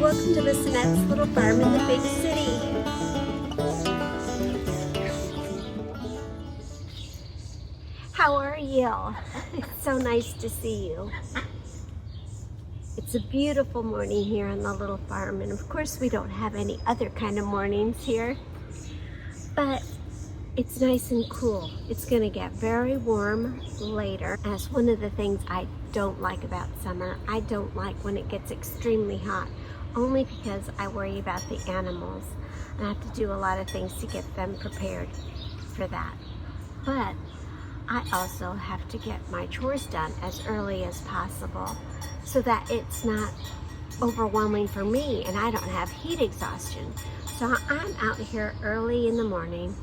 welcome to Bissonnette's Little Farm in the Big City. How are you? It's so nice to see you. It's a beautiful morning here on the little farm, and of course we don't have any other kind of mornings here, but it's nice and cool. It's going to get very warm later. That's one of the things I don't like about summer. I don't like when it gets extremely hot, only because I worry about the animals. I have to do a lot of things to get them prepared for that. But I also have to get my chores done as early as possible so that it's not overwhelming for me and I don't have heat exhaustion. So I'm out here early in the morning,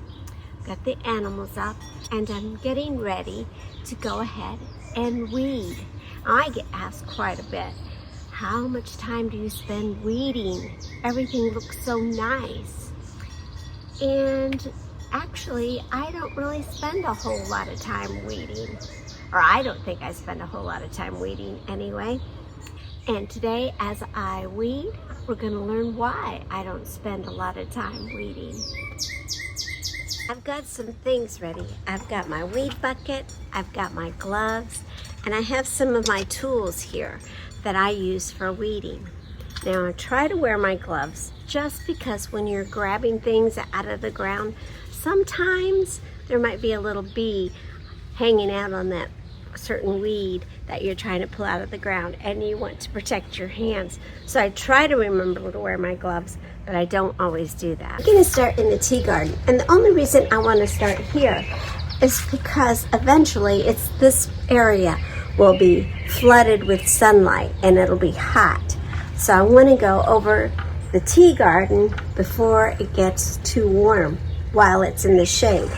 got the animals up, and I'm getting ready to go ahead and weed. I get asked quite a bit, how much time do you spend weeding? Everything looks so nice. And actually, I don't really spend a whole lot of time weeding, or I don't think I spend a whole lot of time weeding anyway. And today, as I weed, we're gonna learn why I don't spend a lot of time weeding. I've got some things ready. I've got my weed bucket, I've got my gloves, and I have some of my tools here that I use for weeding. Now I try to wear my gloves just because when you're grabbing things out of the ground, sometimes there might be a little bee hanging out on that certain weed that you're trying to pull out of the ground, and you want to protect your hands. So I try to remember to wear my gloves, but I don't always do that. I'm going to start in the tea garden, and the only reason I want to start here is because eventually this area will be flooded with sunlight and it'll be hot. So I want to go over the tea garden before it gets too warm while it's in the shade.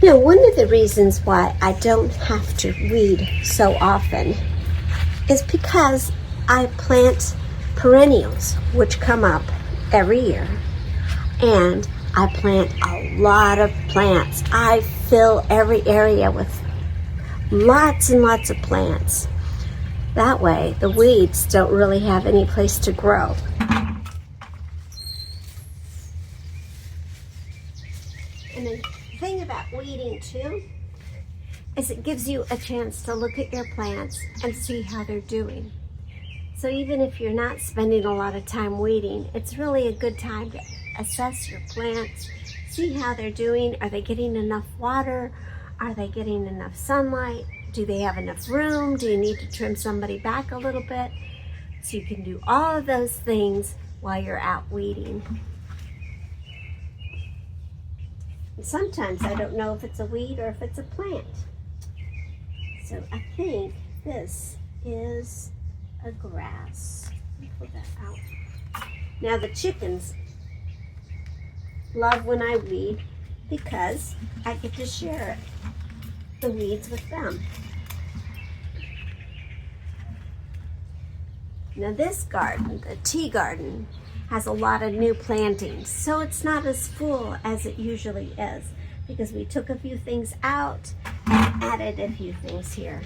Now, one of the reasons why I don't have to weed so often is because I plant perennials, which come up every year, and I plant a lot of plants. I fill every area with lots and lots of plants. That way, the weeds don't really have any place to grow. And the thing about weeding too is it gives you a chance to look at your plants and see how they're doing. So even if you're not spending a lot of time weeding, it's really a good time to assess your plants, see how they're doing. Are they getting enough water? Are they getting enough sunlight? Do they have enough room? Do you need to trim somebody back a little bit? So you can do all of those things while you're out weeding. And sometimes I don't know if it's a weed or if it's a plant. So I think this is a grass. Let me pull that out. Now the chickens love when I weed because I get to share the weeds with them. Now this garden, the tea garden, has a lot of new plantings, so it's not as full as it usually is because we took a few things out and added a few things here.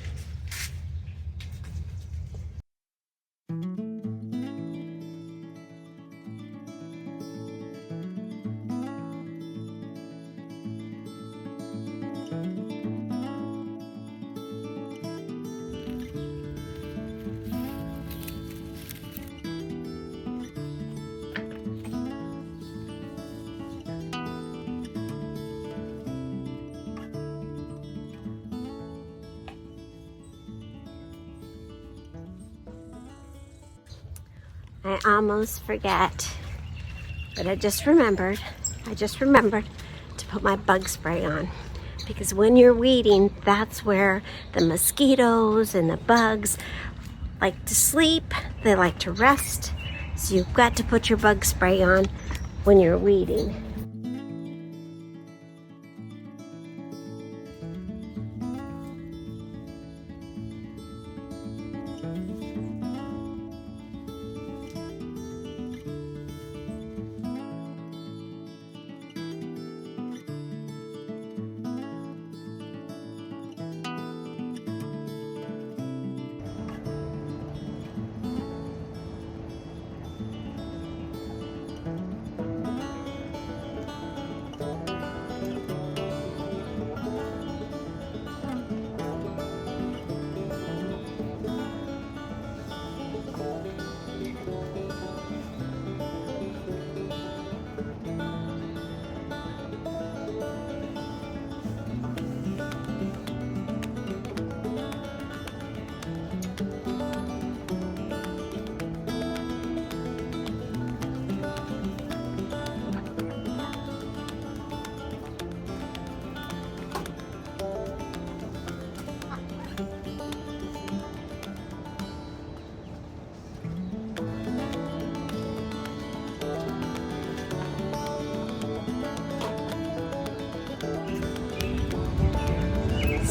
I almost forget, but I just remembered to put my bug spray on, because when you're weeding, that's where the mosquitoes and the bugs like to sleep, they like to rest, so you've got to put your bug spray on when you're weeding.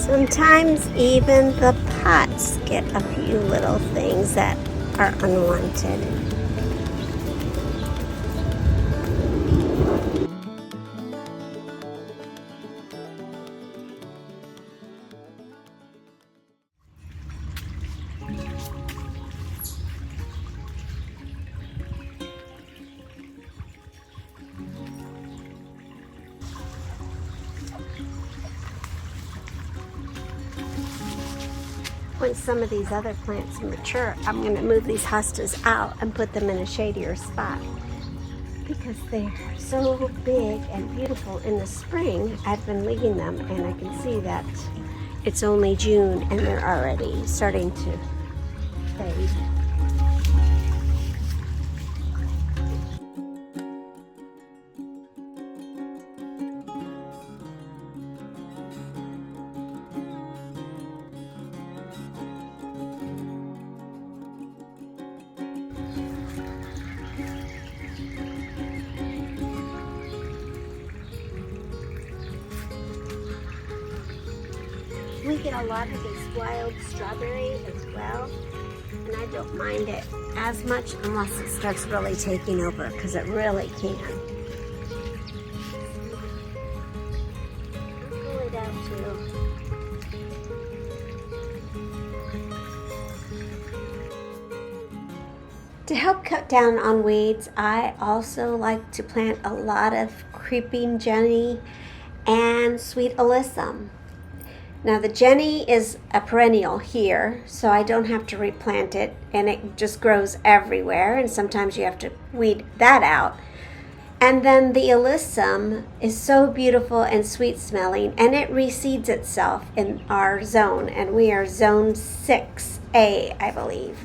Sometimes even the pots get a few little things that are unwanted. When some of these other plants mature, I'm going to move these hostas out and put them in a shadier spot because they're so big and beautiful in the spring. I've been leaving them and I can see that it's only June and they're already starting to fade. We get a lot of these wild strawberries as well, and I don't mind it as much unless it starts really taking over, because it really can. I'll pull it out too. To help cut down on weeds, I also like to plant a lot of creeping Jenny and sweet alyssum. Now the Jenny is a perennial here, so I don't have to replant it, and it just grows everywhere, and sometimes you have to weed that out. And then the alyssum is so beautiful and sweet smelling, and it reseeds itself in our zone, and we are zone 6A, I believe.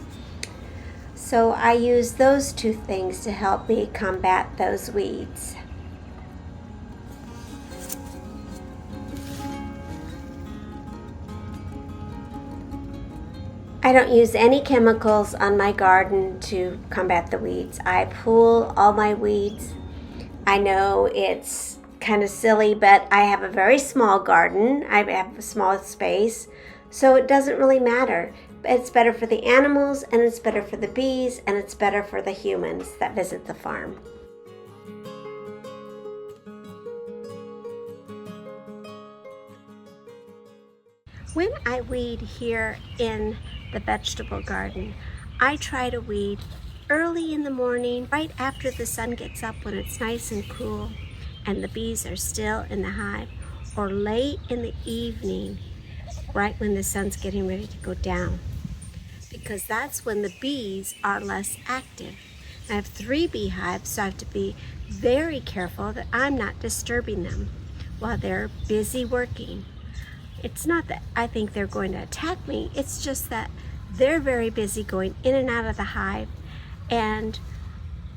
So I use those two things to help me combat those weeds. I don't use any chemicals on my garden to combat the weeds. I pull all my weeds. I know it's kind of silly, but I have a very small garden. I have a small space, so it doesn't really matter. It's better for the animals, and it's better for the bees, and it's better for the humans that visit the farm. When I weed here in the vegetable garden, I try to weed early in the morning, right after the sun gets up when it's nice and cool and the bees are still in the hive, or late in the evening, right when the sun's getting ready to go down, because that's when the bees are less active. I have 3 beehives, so I have to be very careful that I'm not disturbing them while they're busy working. It's not that I think they're going to attack me, it's just that they're very busy going in and out of the hive, and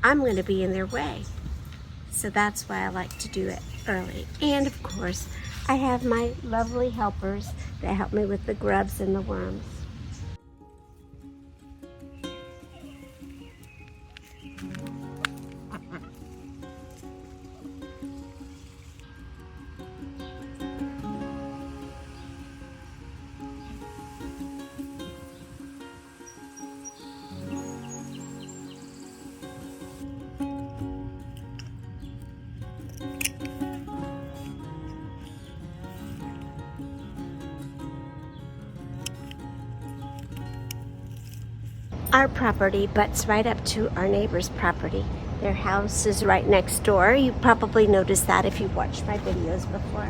I'm going to be in their way. So that's why I like to do it early. And of course, I have my lovely helpers that help me with the grubs and the worms. Our property butts right up to our neighbor's property. Their house is right next door. You probably noticed that if you've watched my videos before.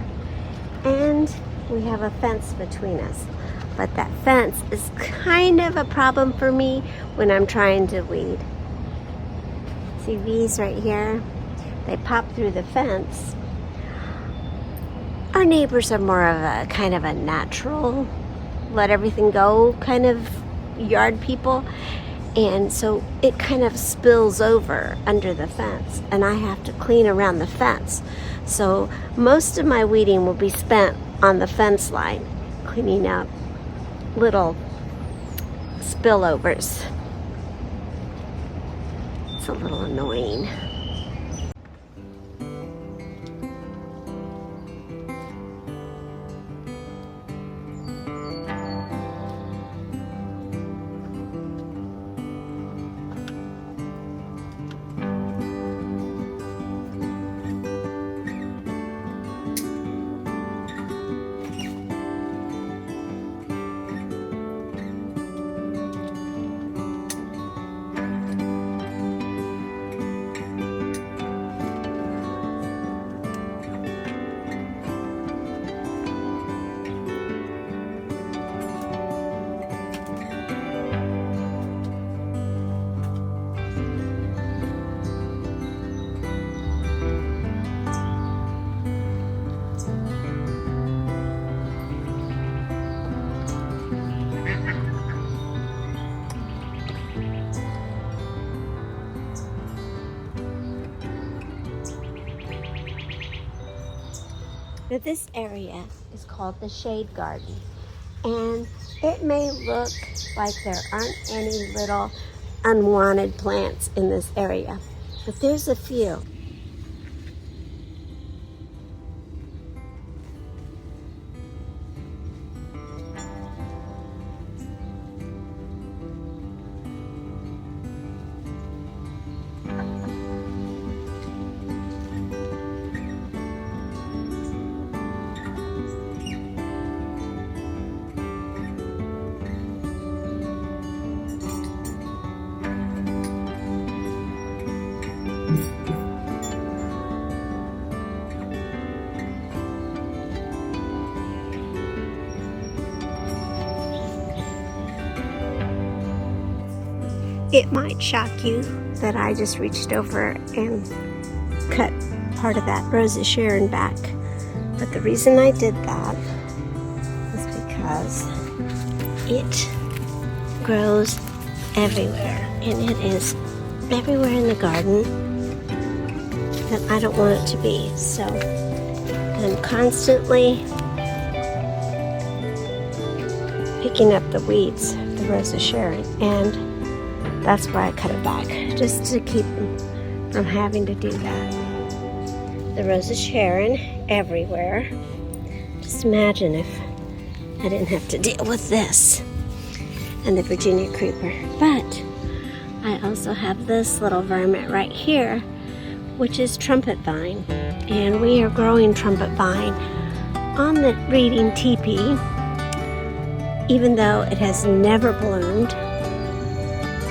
And we have a fence between us. But that fence is kind of a problem for me when I'm trying to weed. See these right here? They pop through the fence. Our neighbors are more of a kind of a natural, let everything go kind of yard people, and so it kind of spills over under the fence, and I have to clean around the fence. So most of my weeding will be spent on the fence line, cleaning up little spillovers. It's a little annoying. Now this area is called the Shade Garden, and it may look like there aren't any little unwanted plants in this area, but there's a few. It might shock you that I just reached over and cut part of that Rose of Sharon back. But the reason I did that is because it grows everywhere. And it is everywhere in the garden that I don't want it to be. So I'm constantly picking up the weeds of the Rose of Sharon, and that's why I cut it back, just to keep them from having to do that. The Rose of Sharon everywhere. Just imagine if I didn't have to deal with this and the Virginia creeper. But I also have this little vermin right here, which is trumpet vine. And we are growing trumpet vine on the reeding teepee, even though it has never bloomed.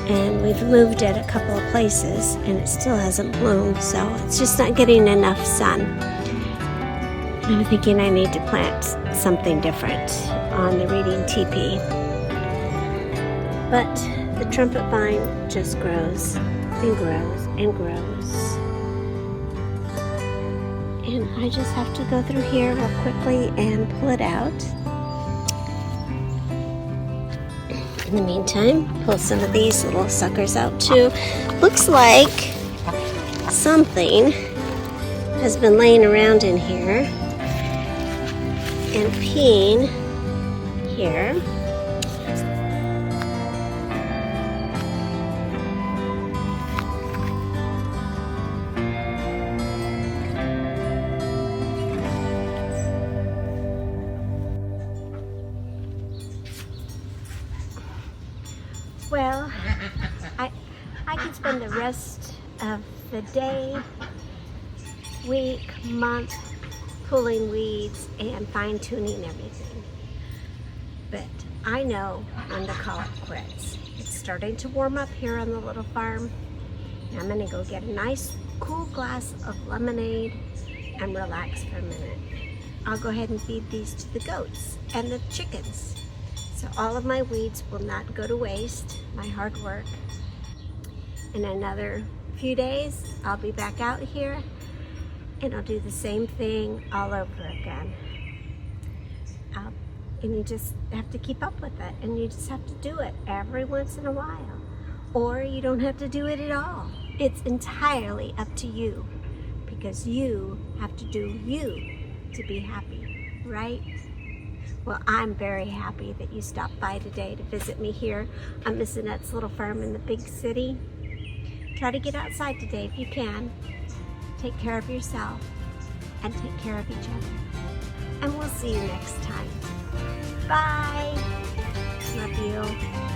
And we've moved it a couple of places and it still hasn't bloomed, so it's just not getting enough sun. And I'm thinking I need to plant something different on the reeding teepee. But the trumpet vine just grows and grows and grows. And I just have to go through here real quickly and pull it out. In the meantime, pull some of these little suckers out too. Looks like something has been laying around in here and peeing here. Well, I could spend the rest of the day, week, month pulling weeds and fine-tuning everything. But I know I'm to call it quits. It's starting to warm up here on the little farm. And I'm gonna go get a nice cool glass of lemonade and relax for a minute. I'll go ahead and feed these to the goats and the chickens. So all of my weeds will not go to waste, my hard work. In another few days, I'll be back out here and I'll do the same thing all over again. And you just have to keep up with it, and you just have to do it every once in a while. Or you don't have to do it at all. It's entirely up to you, because you have to do you to be happy, right? Well, I'm very happy that you stopped by today to visit me here on Miss Annette's little farm in the big city. Try to get outside today if you can. Take care of yourself and take care of each other. And we'll see you next time. Bye. Love you.